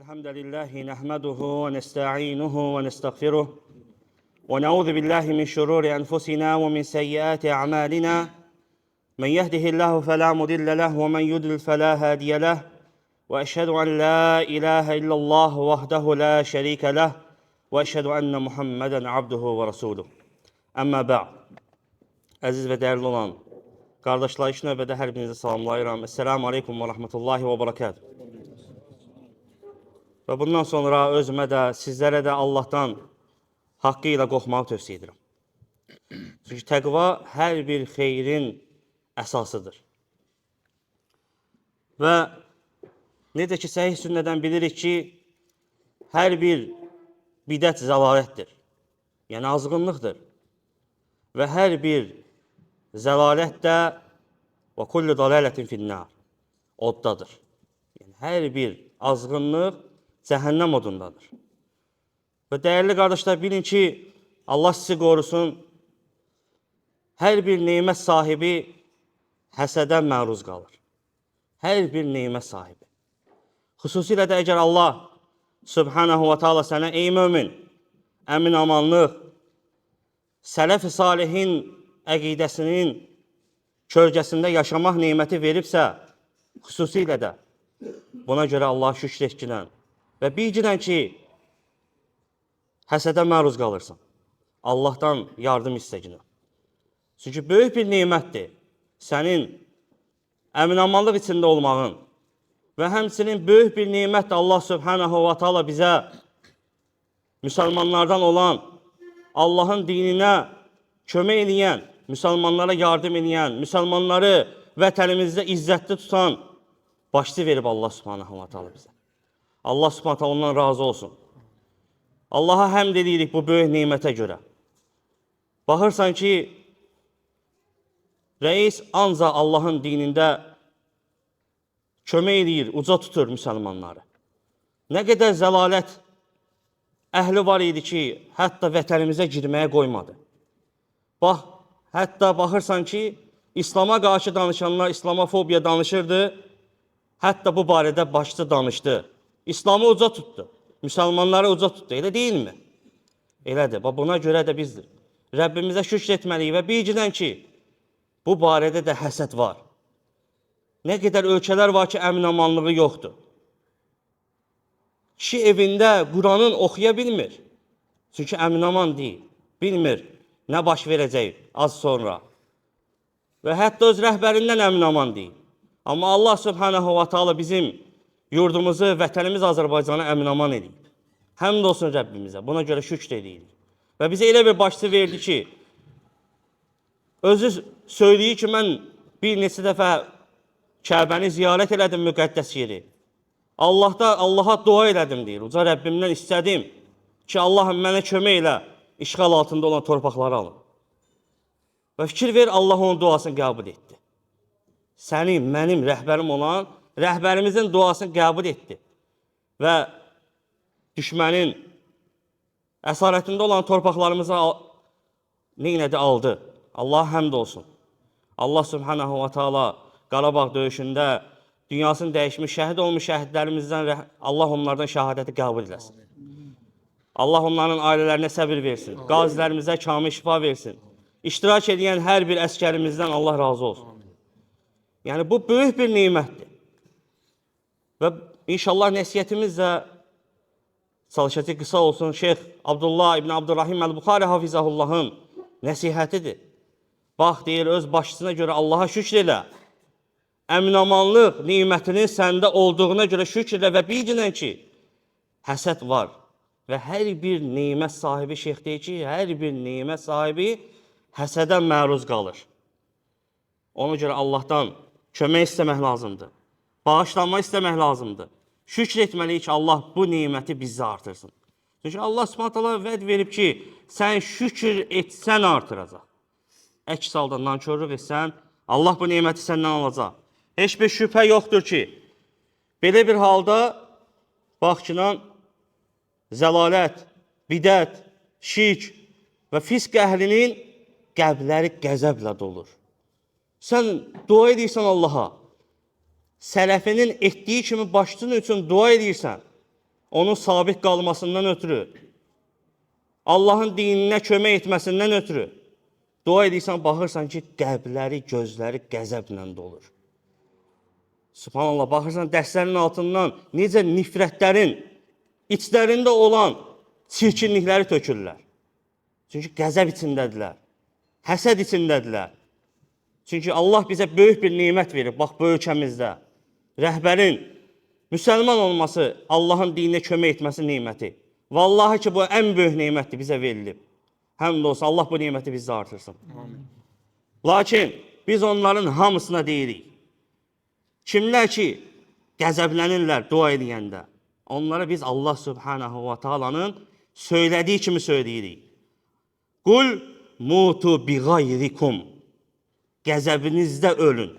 الحمد لله نحمده ونستعينه ونستغفره ونعوذ بالله من شرور أنفسنا ومن سيئات أعمالنا من يهده الله فلا مضل له ومن يضلل فلا هادي له وأشهد أن لا إله إلا الله وحده لا شريك له وأشهد أن محمدا عبده ورسوله أما بعد Əziz və dəyərli olan qardaşlar, ilk növbədə hər birinizi salamlayıram. Esselamu aleykum və rahmetullahi və barakatuh. Və bundan sonra özümə də, sizlərə də Allahdan haqqı ilə qorxmağı tövsiyə edirəm. Çünki təqva hər bir xeyrin əsasıdır. Və necə ki, səhih sünnədən bilirik ki, hər bir bidət zəlalətdir. Yəni, azğınlıqdır. Və hər bir zəlalət də və kullu dalalətin finnər oddadır. Yəni, hər bir azğınlıq cəhənnəm odundadır. Və dəyərli qardaşlar, bilin ki, Allah sizi qorusun, hər bir neymət sahibi həsədən məruz qalır. Hər bir neymət sahibi. Xüsusilə də əgər Allah Subhanahu wa ta'ala sənə, ey mömin, əmin-amanlıq, sələf-i salihin əqidəsinin kölgəsində yaşamaq neyməti veribsə, xüsusilə də buna görə Allah şükür etkinən və bilginən ki, həsədə məruz qalırsan. Allahdan yardım istəginə. Çünki böyük bir neymətdir sənin əmin-amanlıq içində olmağın və həmçinin böyük bir neymətdir Allah Subhanahu wa ta'ala bizə müsəlmanlardan olan, Allahın dininə kömək edən, müsəlmanlara yardım edən, müsəlmanları vətənimizdə izzətli tutan başçı verib Allah Subhanahu wa ta'ala bizə. Allah Subhanahu wa ta'ala ondan razı olsun. Allaha həmd edirik bu böyük neymətə görə. Baxırsan ki, rəis ancaq Allahın dinində kömək edir, uca tutur müsəlmanları. Nə qədər zəlalət əhli var idi ki, hətta vətənimizə girməyə qoymadı. Bax, hətta baxırsan ki, İslama qarşı danışanlar İslamofobiya danışırdı, hətta bu barədə başçı danışdı. İslamı uca tutdu, müsəlmanları uca tutdu, elə deyilmi? Elədir, buna görə də biz Rəbbimizə şükür etməliyik və bilginən ki, bu barədə də həsəd var. Nə qədər ölkələr var ki, əmin-amanlığı yoxdur. Kişi evində Quranın oxuya bilmir. Çünki əmin-aman deyil, bilmir nə baş verəcək az sonra. Və hətta öz rəhbərindən əmin-aman deyil. Amma Allah Subhanahu wa ta'ala bizim yurdumuzu, vətənimiz Azərbaycanı əmin-aman edir. Həmd olsun Rəbbimizə, buna görə şükür edirik. Və bizə elə bir başçı verdi ki, özü söyləyir ki, mən bir neçə dəfə Kəbəni ziyarət elədim müqəddəs yeri. Allaha dua elədim deyir. Uca Rəbbimdən istədim ki, Allahım mənə kömək elə, işğal altında olan torpaqları alın. Və fikir ver, Allah onun duasını qəbul etdi. Sənin, mənim rəhbərim olan, rəhbərimizin duasını qəbul etdi. Və düşmənin əsarətində olan torpaqlarımızı neynədi, aldı. Allah həmd olsun. Allah Subhanahu wa ta'ala Qarabağ döyüşündə dünyasını dəyişmiş, şəhid olmuş şəhidlərimizdən Allah onlardan şəhadəti qəbul eləsin. Allah onların ailələrinə səbir versin. Qazilərimizə kamil şifa versin. İştirak edən hər bir əskərimizdən Allah razı olsun. Yəni, bu böyük bir neymətdir. Və inşallah nəsiyyətimiz də çalışacaq qısa olsun. Şeyx Abdullah ibn Abdurrahim Əl-Buxari Hafizahullahın nəsihətidir. Bax, deyir, öz başçısına görə Allaha şükür elə. Əmin-amanlıq neymətinin səndə olduğuna görə şükür elə və bilginən ki, həsəd var. Və hər bir neymət sahibi, şeyx deyir ki, hər bir neymət sahibi həsədən məruz qalır. Ona görə Allahdan kömək istəmək lazımdır. Bağışlanma istəmək lazımdır. Şükür etməliyik ki, Allah bu neyməti bizə artırsın. Çünki Allah Subhanahu vəd verib ki, sən şükür etsən artıracaq. Əks halda nankörlük etsən, Allah bu neyməti səndən alacaq. Heç bir şübhə yoxdur ki, belə bir halda baxçınan zəlalət, bidət, şirk və fisq əhlinin qəlbləri qəzəblə dolur. Sən dua edirsən Allaha, sələfinin etdiyi kimi başçın üçün dua edirsən onun sabit qalmasından ötürü, Allahın dininə kömək etməsindən ötürü dua edirsən, baxırsan ki, qəlbləri, gözləri qəzəblə dolur. Subhanallah, baxırsan dərslərin altından necə nifrətlərin içlərində olan çirkinlikləri tökürlər. Çünki qəzəb içindədirlər, həsəd içindədirlər. Çünki Allah bizə böyük bir nimət verir, bax bu ölkəmizdə. Rəhbərin müsəlman olması, Allahın dininə kömək etməsi niməti. Vallahi ki, bu ən böyük nimətdir bizə verilib. Həmd olsun, Allah bu niməti bizə artırsın. Amin. Lakin biz onların hamısına deyirik. Kimlər ki, qəzəblənirlər dua edəndə, onlara biz Allah Subhanahu wa Taala'nın söylədiyi kimi söyləyirik. Qul mutu bi gayrikum. Qəzəbinizdə ölün.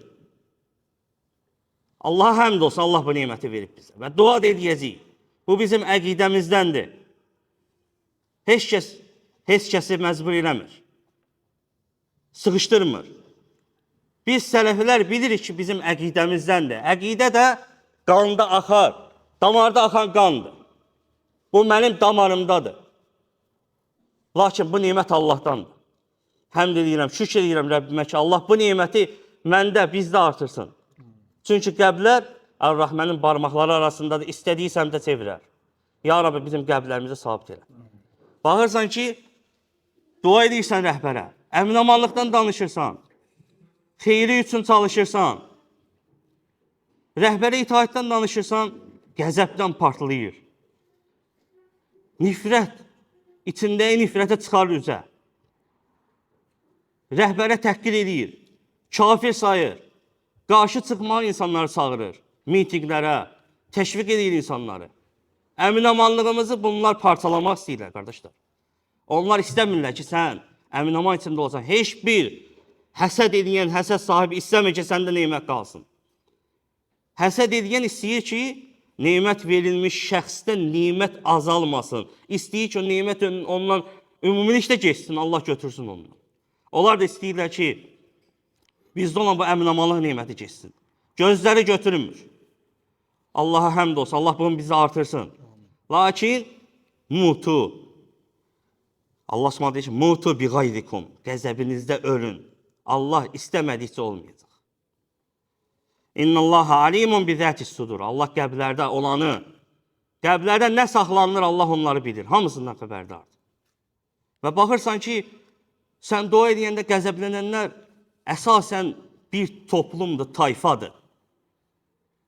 Allah həmd olsun, Allah bu niməti verib bizə. Və dua edəcəyik. Bu bizim əqidəmizdəndir. Heç kəsi məcbur eləmir. Sıxışdırmır. Biz sələflər bilirik ki, bizim əqidəmizdəndir. Əqidə də qanda axar, damarda axan qandır. Bu mənim damarımdadır. Lakin bu nimət Allahdandır. Həmd edirəm, şükür edirəm Rəbbimə ki, Allah bu niməti məndə, bizdə artırsın. Çünki qəblər Ər-Rəhmənin barmaqları arasındadır, istədiyi səmtə çevirər. Ya Rabbi, bizim qəblərimizi sabit elə. Baxırsan ki, dua edirsən rəhbərə, əmin-amanlıqdan danışırsan, xeyri üçün çalışırsan, rəhbərə itaətdən danışırsan, qəzəbdən partlayır. Nifrət, içindəyi nifrətə çıxarır üzə. Rəhbərə təhqir edir, kafir sayır, qarşı çıxmaq insanları çağırır, mitinglərə, təşviq edir insanları. Əmin-amanlığımızı bunlar parçalamaq istəyirlər, qardaşlar. Onlar istəmirlər ki, sən əmin-aman içində olsan, heç bir həsəd edən, həsəd sahibi istəmir ki, səndə nemət qalsın. Həsəd edən istəyir ki, nemət verilmiş şəxsdən nemət azalmasın. İstəyir ki, o nemət ondan ümumilikdə geçsin, Allah götürsün ondan. Onlar da istəyirlər ki, bizdə olan bu əmin-amanlıq neməti geçsin. Gözləri götürmür. Allaha həmd olsun, Allah bunu bizi artırsın. Lakin, mutu. Allah s.ə. deyir ki, mutu bi gayrikum. Qəzəbinizdə ölün. Allah istəmədikcə olmayacaq. İnnallaha alimun bi zətis sudur. Allah qəblərdə olanı, qəblərdə nə saxlanılır, Allah onları bilir. Hamısından xəbərdardır. Və baxırsan ki, sən dua edəndə qəzəblənənlər əsasən bir toplumdur, tayfadır.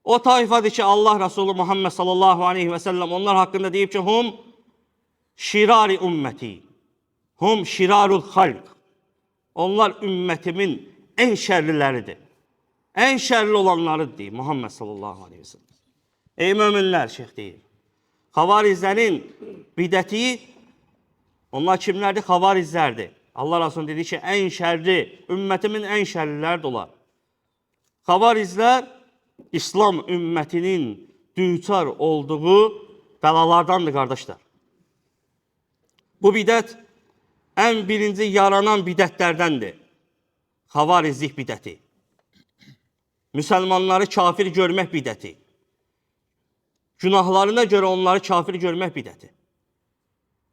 O tayfadır ki, Allah Resulü Muhammed sallallahu aleyhi və səlləm onlar haqqında deyib ki, hum şirari ümməti, hum şirarul xalq. Onlar ümmətimin ən şərliləridir. Ən şərli olanlarıdır deyib Muhammed sallallahu aleyhi və səlləm. Ey möminlər, şeyx deyir. Xavarizlərin bidəti, onlar kimlərdir? Xavarizlərdir. Allah Rasulü dedi ki, ən şərli, ümmətimin ən şərliləri də olar. Xavarizlər İslam ümmətinin düçar olduğu bəlalardandır, qardaşlar. Bu bidət ən birinci yaranan bidətlərdəndir. Xavarizlik bidəti. Müsəlmanları kafir görmək bidəti. Günahlarına görə onları kafir görmək bidəti.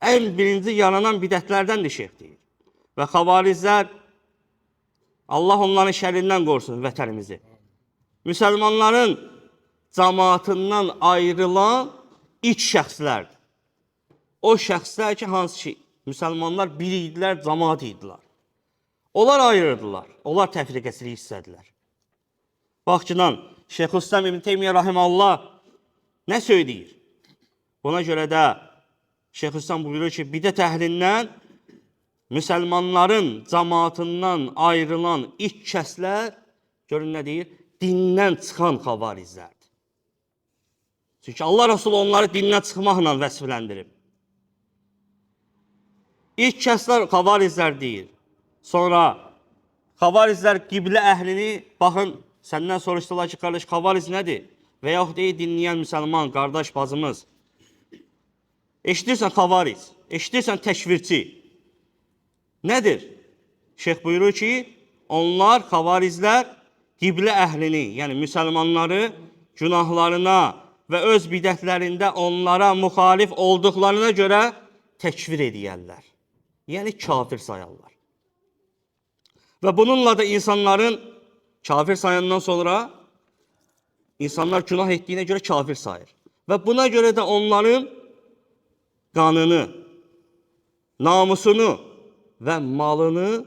Ən birinci yaranan bidətlərdəndir, şeyx deyir. Və xavarizlər, Allah onların şərindən qorusun vətənimizi. Müsəlmanların cəmaatından ayrılan ilk şəxslərdir. O şəxslər ki, hansı ki, müsəlmanlar bir idilər, cəmaat idilər. Onlar ayırırdılar, onlar təfriqəsilik istədilər. Baxçıdan, Şeyxülislam İbn Teymiyyə Rahiməllah nə söyləyir? Buna görə də Şeyxülislam buyurur ki, bidət əhlindən müsəlmanların cəmaatından ayrılan ilk kəslər, görün nə deyir? Dindən çıxan xavarizlərdir. Çünki Allah Resulü onları dindən çıxmaqla vəsfləndirib. İlk kəslər xavarizlər deyir. Sonra xavarizlər qiblə əhlini, baxın, səndən soruşdular ki, qardaş, xavariz nədir? Və yaxud deyir, dinləyən müsəlman, qardaş, bacımız. Eşidirsən xavariz, eşidirsən təkvirçi. Nədir? Şeyx buyurur ki, onlar, xavarizlər, qiblə əhlini, yəni müsəlmanları günahlarına və öz bidətlərində onlara müxalif olduqlarına görə təkfir ediyərlər. Yəni kafir sayarlar. Və bununla da insanların kafir sayandan sonra insanlar günah etdiyinə görə kafir sayır. Və buna görə də onların qanını, namusunu və malını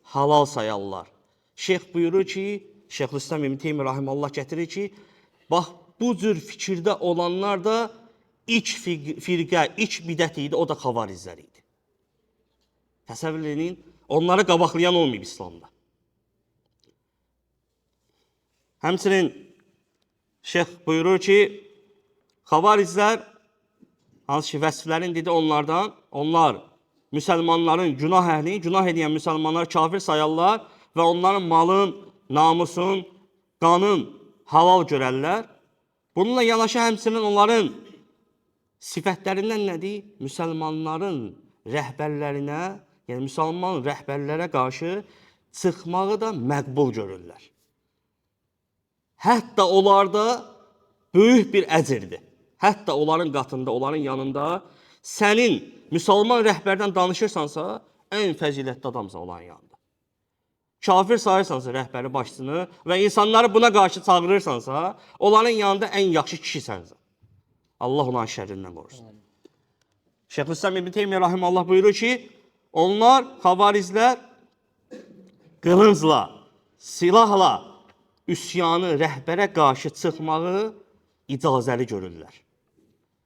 halal sayarlar. Şeyx buyurur ki, Şeyxülislam İbn Teymiyyə rahimehullah gətirir ki, bax bu cür fikirdə olanlar da ilk firqə, ilk bidət idi, o da xavarizlər idi. Təsəvvür edin, onları qabaqlayan olmayıb İslamda. Həmçinin Şeyx buyurur ki, xavarizlər, hansı ki vəsflərin dedi onlardan, onlar müsəlmanların günah əhlini, günah edən müsəlmanları kafir sayarlar və onların malın, namusun, qanın halal görərlər. Bununla yanaşı həmçinin onların sifətlərindən nədir? Müsəlmanların rəhbərlərinə, yəni müsəlman rəhbərlərə qarşı çıxmağı da məqbul görürlər. Hətta onlarda böyük bir əcrdir. Hətta onların qatında, onların yanında sənin müsəlman rəhbərdən danışırsansa, ən fəzilətli adamsan onların yanında. Kafir sayırsansa rəhbəri başçısını və insanları buna qarşı çağırırsansa, onların yanında ən yaxşı kişisənsən. Allah onların şərrindən qorusun. Şeyxülislam İbn Teymiyyə rahimehullah buyurur ki, onlar, xavarizlər qılıncla, silahla üsyanı rəhbərə qarşı çıxmağı icazəli görürlər.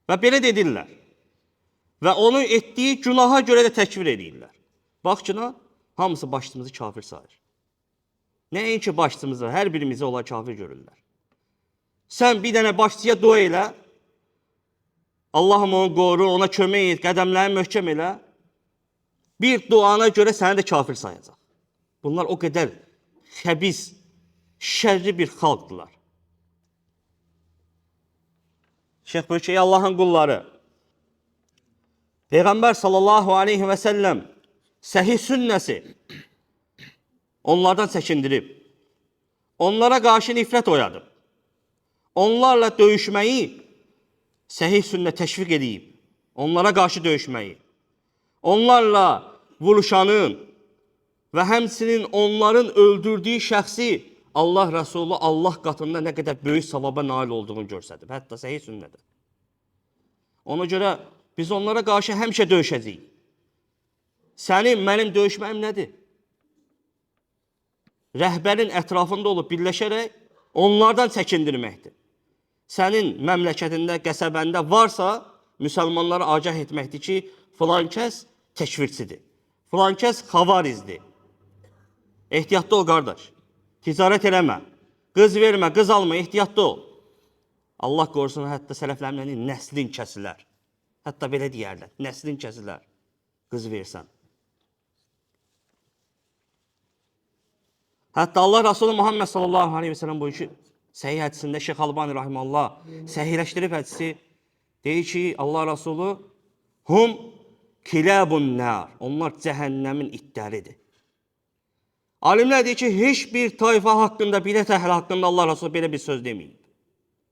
Və belə dedirlər. Və onu etdiyi günaha görə də təkfir edirlər. Bax ki, hamısı başçımızı kafir sayır. Nəinki başçımızı, hər birimizi onlar kafir görürlər. Sən bir dənə başçıya dua elə, Allahım onu qoru, ona kömək et, qədəmlərini möhkəm elə, bir duana görə səni də kafir sayacaq. Bunlar o qədər xəbis, şərri bir xalqdırlar. Şeyx buyur ki, ey Allahın qulları, Peyğəmbər sallallahu aleyhi və səlləm səhih sünnəsi onlardan çəkindirib, onlara qarşı nifrət oyadıb, onlarla döyüşməyi səhih sünnə təşviq edib, onlara qarşı döyüşməyi, onlarla vuruşanın və həmçinin onların öldürdüyü şəxsi Allah Rəsulü Allah qatında nə qədər böyük savaba nail olduğunu görsədib, hətta səhih sünnədə. Ona görə biz onlara qarşı həmişə döyüşəcəyik. Sənin, mənim döyüşməyim nədir? Rəhbərin ətrafında olub birləşərək onlardan çəkindirməkdir. Sənin məmləkətində, qəsəbəndə varsa, müsəlmanları agah etməkdir ki, filan kəs təkvirçidir, filan kəs xavarizdir. Ehtiyatlı ol, qardaş. Ticarət eləmə, qız vermə, qız alma, ehtiyatlı ol. Allah qorusun, hətta sələflərin nəslin kəsilər. Hətta belə deyərlər, nəslin kəsilər, qız versən. Hətta Allah Rasulü Muhammed sallallahu aleyhi ve sellem bu işi səhih hədisində Şeyx Albani rahimehullah səhihləşdirib hədisi deyir ki, Allah Rasulü hum kilabun nar, onlar cəhənnəmin itləridir. Alimlər deyir ki, heç bir tayfa haqqında, bidət əhli haqqında Allah Rasulü belə bir söz deməyib.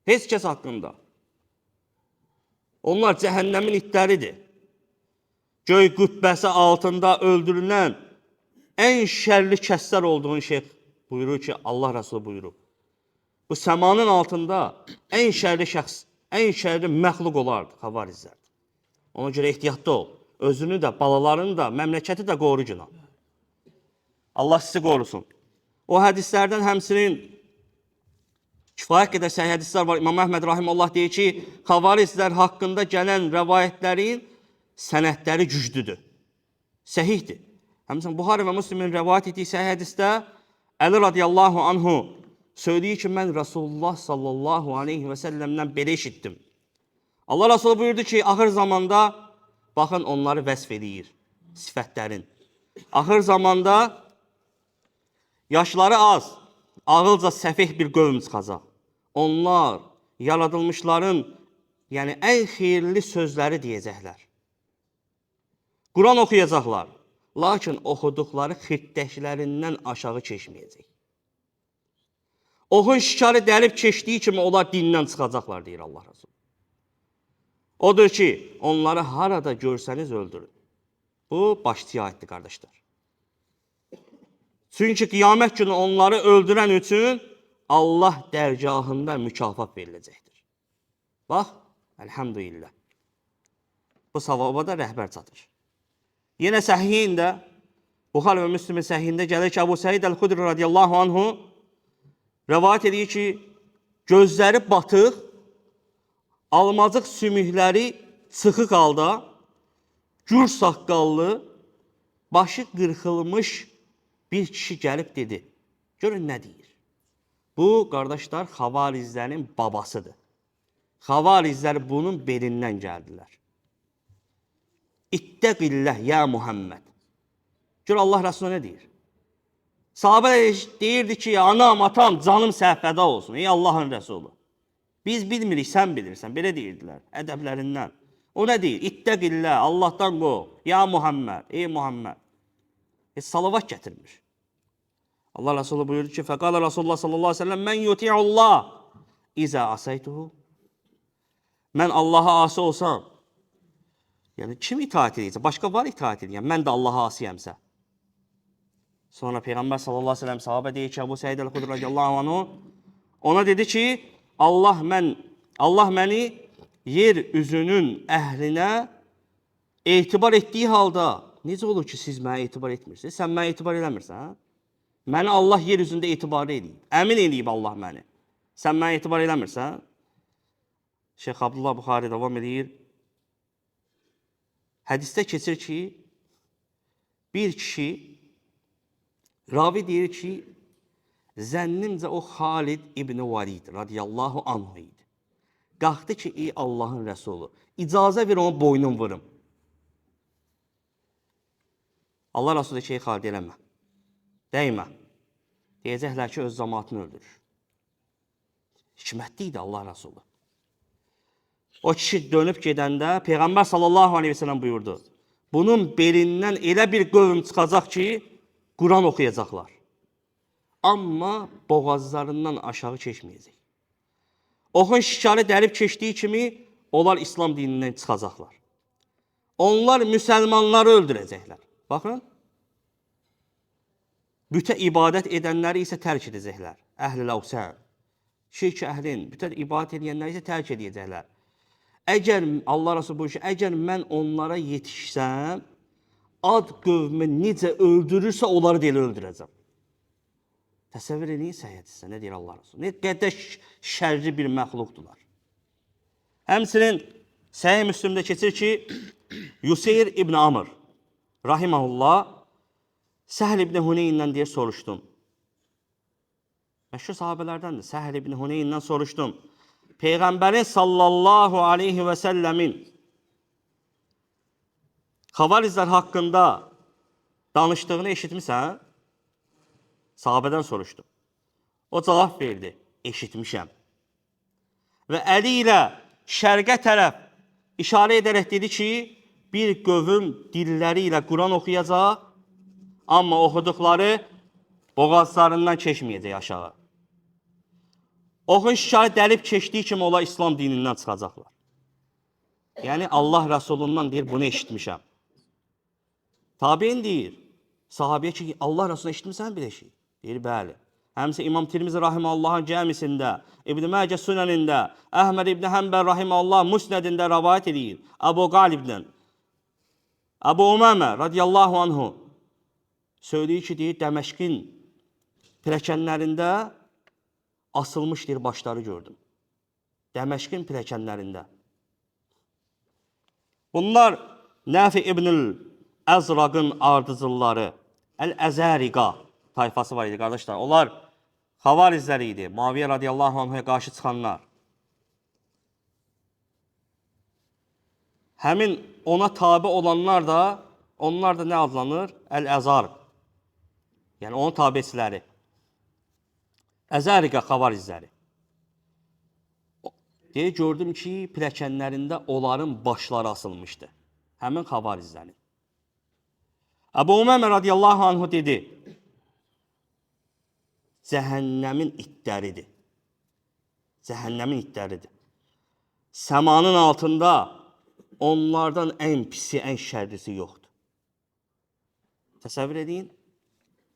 Heç kəs haqqında. Onlar cəhənnəmin itləridir. Göy qübbəsi altında öldürülən ən şərli kəslər olduğunu şeyx buyurur ki, Allah Rasulü buyurur. Bu səmanın altında ən şərli şəxs, ən şərli məxluq olardı, xavarizlərdir. Ona görə ehtiyatlı ol. Özünü də, balalarını da, məmləkəti də qoru günah. Allah sizi qorusun. O hədislərdən həmçinin kifayət qədər səhih hədislər var. İmam Əhməd rahimehullah deyir ki, xavarizlər haqqında gələn rəvayətlərin sənədləri güclüdür. Səhihdir. Həmçinin Buxari və Müslimin rəvayət etdiyi səhih hədisdə Əli radiyallahu anhu söyləyir ki, mən Rasulullah sallallahu aleyhi və səlləmdən belə eşitdim. Allah Rasulü buyurdu ki, axır zamanda, baxın onları vəsf edir, sifətlərin. Axır zamanda yaşları az, ağılca səfih bir qövm çıxacaq. Onlar yaradılmışların, yəni ən xeyirli sözləri deyəcəklər. Quran oxuyacaqlar, lakin oxuduqları xirtdəklərindən aşağı keçməyəcək. Oxun şikarı dəlib keçdiyi kimi onlar dindən çıxacaqlar, deyir Allah Resulü. Odur ki, onları harada görsəniz öldürün. Bu, başçıya aiddir, qardaşlar. Çünki qiyamət günü onları öldürən üçün Allah dərgahında mükafat veriləcəkdir. Bax, əlhamdülillah. Bu savaba da rəhbər çatır. Yenə səhiyində, Buxari və Müslimin səhiyində gəlir ki, Əbu Səid Əl-Xudri radiyallahu anhu rəvayət edir ki, gözləri batıq, almacıq sümükləri sıxıq halda, gür saqqallı, başı qırxılmış bir kişi gəlib dedi. Görün nə deyir? Bu, qardaşlar, xavarizlərin babasıdır. Xavarizlər bunun belindən gəldilər. İttəqilləh, ya Muhammed. Gör, Allah Resulü nə deyir? Sahabə deyirdi ki, anam, atam, canım səhvədə olsun. Ey Allahın Resulü. Biz bilmirik, sən bilirsən. Belə deyirdilər, ədəblərindən. O nə deyir? İttəqilləh, Allahdan qov. Ya Muhammed, ey Muhammed. Salavat gətirmiş. Allah Resulü buyurdu ki, fəqalə Rasulullah sallallahu aleyhi ve sellem, mən yuti'ullah izə asaytuhu. Mən Allaha asi olsam, yəni kim itaat edəcək? Başqa var itaat edəcək. Yəni, mən də Allaha asiyəmsə. Sonra Peyğəmbər sallallahu aleyhi ve sellem sahabə deyir ki, Əbu Səid Əl-Xudri radiyallahu anhu ona dedi ki, Allah məni yer üzünün əhlinə etibar etdiyi halda necə olur ki, siz mənə etibar etmirsiniz? Sən mənə etibar eləmirsən? Məni Allah yer üzündə etibarı edib. Əmin edib Allah məni. Sən mənə etibar eləmirsən? Şeyx Abdullah Buxari davam edir. Hədisdə keçir ki, bir kişi, ravi deyir ki, zənnimcə o Xalid İbn Valid radiyallahu anhu idi. Qalxdı ki, ey Allahın Rəsulü, icazə ver ona boynun vurum. Allah Resulü ki, ey Xalid eləmə, dəymə. Deyəcəklər ki, öz cəmaatını öldürür. Hikmətli idi Allah Resulü. O kişi dönüb gedəndə Peyğəmbər sallallahu aleyhi ve sellem buyurdu. Bunun belindən elə bir qövm çıxacaq ki, Quran oxuyacaqlar. Amma boğazlarından aşağı keçməyəcək. Oxun şikarı dəlib keçdiyi kimi, onlar İslam dinindən çıxacaqlar. Onlar müsəlmanları öldürəcəklər. Baxın. Bütə ibadət edənləri isə tərk edəcəklər. Əhl-i əvsən. Şirk əhlin, bütə ibadət edənləri isə tərk edəcəklər. Əgər, Allah Resulü buyurur ki, əgər mən onlara yetişsəm, ad qövmü necə öldürürsə, onları da elə öldürəcəm. Təsəvvür edin, səhiyyə nə deyir Allah Resulü? Nə qədər şərri bir məxluqdular. Həmçinin Səhih Müslimdə keçir ki, Yuseyr İbn Amr rahiməhullah Səhl İbn Huneyndən deyə soruşdum. Məşhur sahabələrdəndir. Səhl İbn Huneyndən soruşdum. Peyğəmbərin sallallahu aleyhi və səlləmin xavarizlər haqqında danışdığını eşitmisən? Sahabədən soruşdum. O cavab verdi. Eşitmişəm. Və əli ilə şərqə tərəf işarə edərək dedi ki, bir qövüm dilləri ilə Quran oxuyacaq, amma oxuduqları boğazlarından keçməyəcək aşağı. Oxun şikarı dəlib keçdiyi kimi onlar İslam dinindən çıxacaqlar. Yəni Allah Rəsulundan deyir, bunu eşitmişəm. Tabiin deyir, sahabiyə ki, Allah Rəsulundan eşitmirsən belə şey? Deyir, bəli. Həmsə İmam Tirmizi Rahiməllahın cəmisində, İbn-i Məcə Sünənində, Əhməd İbn Həmbər Rahiməllah Musnədində rəvayət edir. Əbu Qalibdən, Əbu Umamə radiyallahu anhu söyləyir ki, deyir, Dəməşqin pilləkənlərində asılmış deyir, başları gördüm. Dəməşqin pilləkənlərində. Bunlar Nəfi İbn-ül Əzraqın ardıcılları, Əl-Əzəriqa tayfası var idi, qardaşlar. Onlar xavarizləri idi. Muaviyyə radiyallahu anhuya qarşı çıxanlar. Həmin ona tabi olanlar da, onlar da nə adlanır? Əl-Əzar. Yəni onun tabisiləri. Əzəriqa xavarizləri. Deyir, gördüm ki, pilləkənlərində onların başları asılmışdı. Həmin xavarizləri. Əbu Umamə radiyallahu anhu dedi, cəhənnəmin itləridir. Cəhənnəmin itləridir. Səmanın altında onlardan ən pisi, ən şərrisi yoxdur. Təsəvvür edin,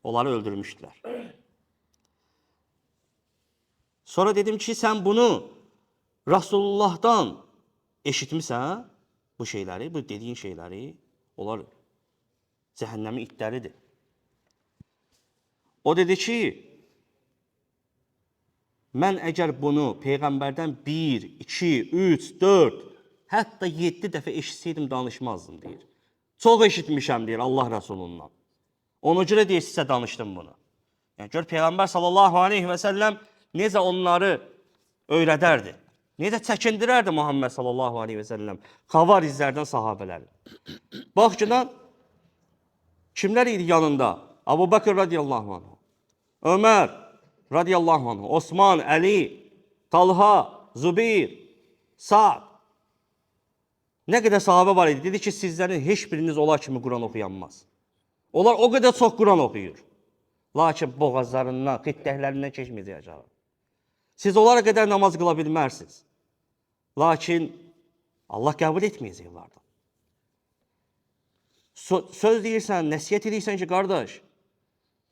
onları öldürmüşdülər. Sonra dedim ki, sən bunu Rasulullah'dan eşitmisən bu şeyləri, bu dediyin şeyləri, onlar cəhənnəmin itləridir. O dedi ki, mən əgər bunu Peyğəmbərdən 1, 2, 3, 4, hətta 7 dəfə eşitsəydim danışmazdım, deyir. Çox eşitmişəm, deyir Allah Rəsulundan. Ona görə deyir, sizə danışdım bunu. Yəni, gör, Peyğəmbər sallallahu aleyhi və səlləm necə onları öyrədərdi. Necə çəkindirərdi Muhammed sallallahu aleyhi və səlləm xavarizlərdən sahabələri. Bax ki, kimlər idi yanında? Abu Bakr radiyallahu anh, Ömər radiyallahu anh, Osman, Əli, Talha, Zubeyr, Sa'd. Nə qədər sahabə var idi? Dedi ki, sizlərin heç biriniz onlar kimi Quran oxuyanmaz. Onlar o qədər çox Quran oxuyur. Lakin boğazlarından, xittəklərindən keçməyəcək. Siz onlara qədər namaz qıla bilmərsiniz. Lakin Allah qəbul etməyəcək onlardan. Söz deyirsən, nəsiyyət edirsən ki, qardaş,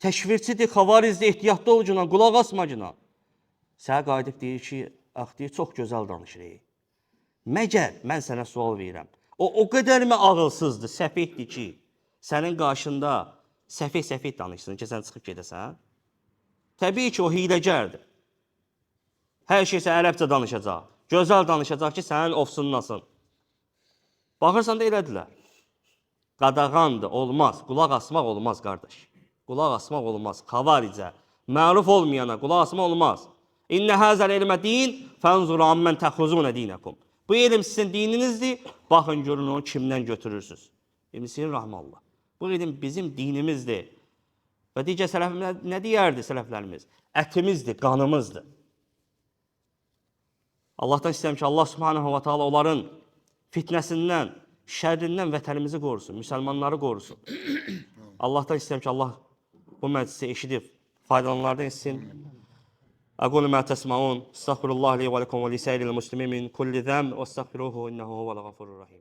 təşvirçidir, xavarizdir, ehtiyatlı olcuna, qulaq asmacına. Sənə qayıdıb deyir ki, deyir, çox gözəl danışır. Məgər, mən sənə sual verirəm. O qədər mi ağılsızdır, səfihdir ki, sənin qarşında səfih danışsın ki, sən çıxıb gedəsən? Təbii ki, o hiləgərdir. Hər şey sən ərəbcə danışacaq, gözəl danışacaq ki, sənin ofsunlasın. Baxırsan da elədilər. Qadağandır, olmaz, qulaq asmaq olmaz, qardaş. Qulaq asmaq olmaz, xavaricə, məruf olmayana qulaq asmaq olmaz. İnnə həzəl elmə din, fənzuru ammən təxruzunə dinəkum. Bu elm sizin dininizdir, baxın görün onu kimdən götürürsünüz. İbn Sirin rahmanullah. Bu elm bizim dinimizdir. Və digər sələflər nə deyərdi sələflərimiz? Ətimizdir, qanımızdır. Allahdan istəyirəm ki, Allah subhanahu wa ta'ala onların fitnəsindən, şərrindən vətənimizi qorusun, müsəlmanları qorusun. Allahdan istəyirəm ki, Allah bu məclisi eşidib faydalanlardan etsin. أقول ما تسمعون استغفر الله لي ولكم ولسائر المسلمين من كل ذنب واستغفروه إنه هو الغفور الرحيم